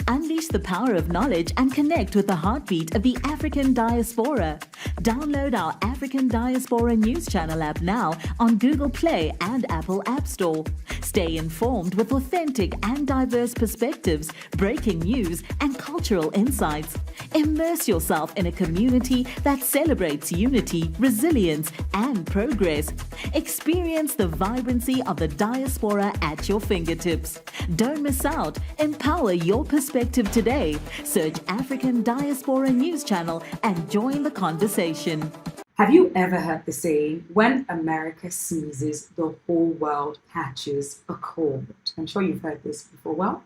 Unleash the power of knowledge and connect with the heartbeat of the African diaspora. Download our African Diaspora News Channel app now on Google Play and Apple App Store. Stay informed with authentic and diverse perspectives, breaking news, and cultural insights. Immerse yourself in a community that celebrates unity, resilience, and progress. Experience the vibrancy of the diaspora at your fingertips. Don't miss out. Empower your perspective today. Search African Diaspora News Channel and join the conversation. Have you ever heard the saying, when America sneezes, the whole world catches a cold? I'm sure you've heard this before. Well,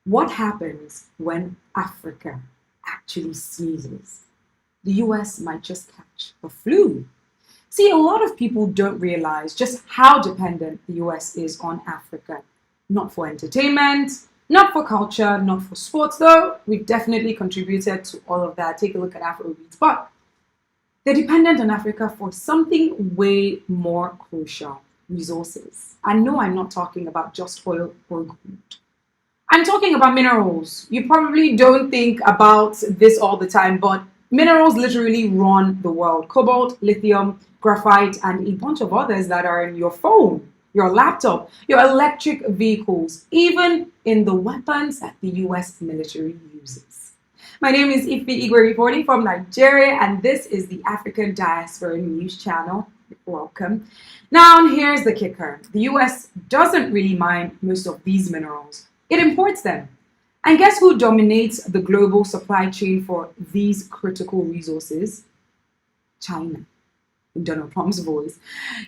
what happens when Africa actually sneezes? The US might just catch a flu. See, a lot of people don't realize just how dependent the US is on Africa. Not for entertainment, not for culture, not for sports, though we've definitely contributed to all of that. Take a look at Afrobeats. But they're dependent on Africa for something way more crucial: resources. And no, I'm not talking about just oil or gold. I'm talking about minerals. You probably don't think about this all the time, but minerals literally run the world. Cobalt, lithium, graphite, and a bunch of others that are in your phone, your laptop, your electric vehicles, even in the weapons that the US military uses. My name is Ify Igwe, reporting from Nigeria, and this is the African Diaspora News Channel. Welcome. Now, here's the kicker. The US doesn't really mine most of these minerals. It imports them. And guess who dominates the global supply chain for these critical resources? China. In Donald Trump's voice.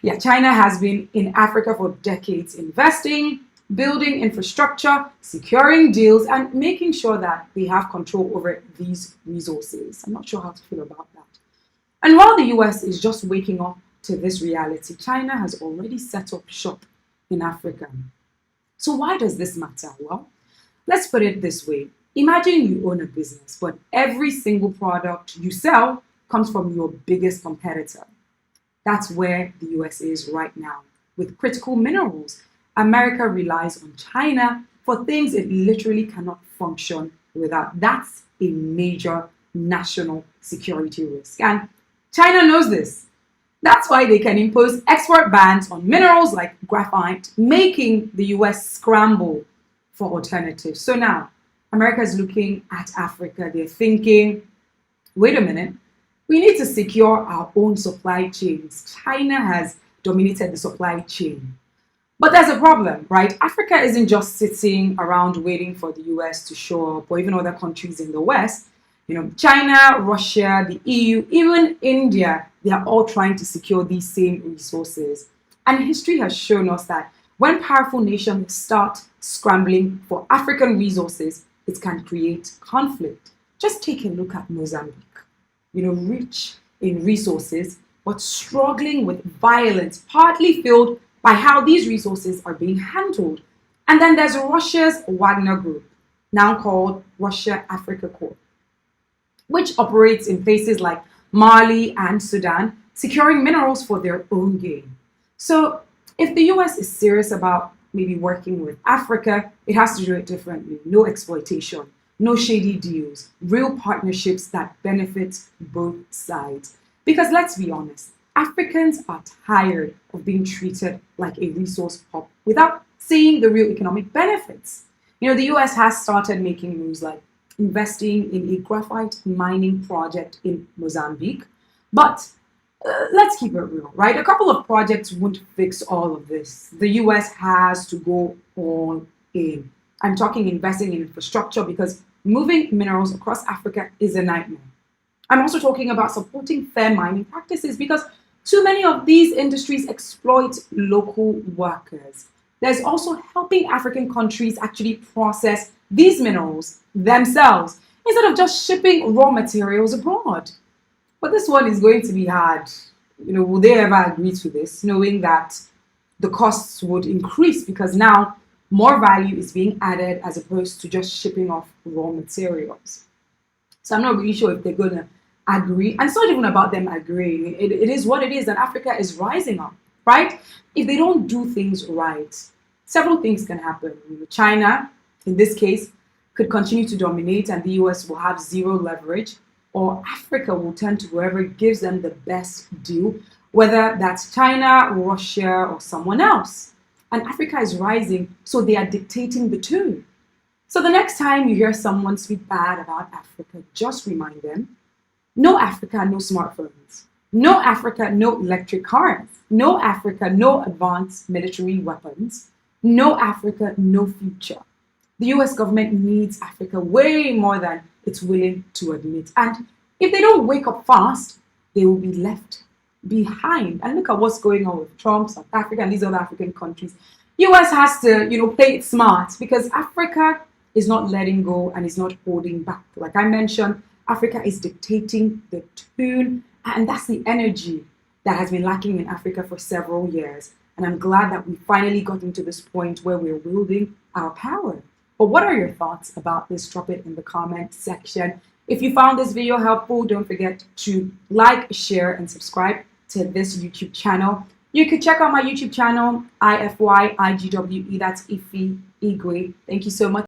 Yeah, China has been in Africa for decades, investing, building infrastructure, securing deals, and making sure that they have control over these resources. I'm not sure how to feel about that. And while the US is just waking up to this reality, China has already set up shop in Africa. So why does this matter? Well, let's put it this way. Imagine you own a business, but every single product you sell comes from your biggest competitor. That's where the US is right now. With critical minerals, America relies on China for things it literally cannot function without. That's a major national security risk. And China knows this. That's why they can impose export bans on minerals like graphite, making the US scramble for alternatives. So now, America is looking at Africa. They're thinking, wait a minute, we need to secure our own supply chains. China has dominated the supply chain. But there's a problem, right? Africa isn't just sitting around waiting for the US to show up, or even other countries in the West. You know, China, Russia, the EU, even India, they are all trying to secure these same resources. And history has shown us that when powerful nations start scrambling for African resources, it can create conflict. Just take a look at Mozambique. You know, rich in resources, but struggling with violence, partly fueled by how these resources are being handled. And then there's Russia's Wagner Group, now called Russia Africa Corp, which operates in places like Mali and Sudan, securing minerals for their own gain. So if the US is serious about maybe working with Africa, it has to do it differently. No exploitation, no shady deals, real partnerships that benefit both sides. Because let's be honest, Africans are tired of being treated like a resource hub without seeing the real economic benefits. You know, the US has started making moves like investing in a graphite mining project in Mozambique. But let's keep it real, right? A couple of projects won't fix all of this. The US has to go all in. I'm talking investing in infrastructure, because moving minerals across Africa is a nightmare. I'm also talking about supporting fair mining practices, because too many of these industries exploit local workers. There's also helping African countries actually process these minerals themselves instead of just shipping raw materials abroad. But this one is going to be hard. You know, will they ever agree to this, knowing that the costs would increase because now more value is being added as opposed to just shipping off raw materials? So I'm not really sure if they're going to agree. And it's not even about them agreeing. It is what it is, and Africa is rising up, right? If they don't do things right, several things can happen. China, in this case, could continue to dominate and the US will have zero leverage, or Africa will turn to whoever gives them the best deal, whether that's China, Russia, or someone else. And Africa is rising, so they are dictating the tune. So the next time you hear someone speak bad about Africa, just remind them, no Africa, no smartphones. No Africa, no electric cars. No Africa, no advanced military weapons. No Africa, no future. The US government needs Africa way more than it's willing to admit. And if they don't wake up fast, they will be left behind. And look at what's going on with Trump, South Africa, and these other African countries. US has to, play it smart because Africa is not letting go and is not holding back. Like I mentioned, Africa is dictating the tune, and that's the energy that has been lacking in Africa for several years. And I'm glad that we finally got into this point where we're wielding our power. But what are your thoughts about this? Drop it in the comment section. If you found this video helpful, don't forget to like, share, and subscribe to this YouTube channel. You could check out my YouTube channel, Ify Igwe. That's Ify Igwe. Thank you so much.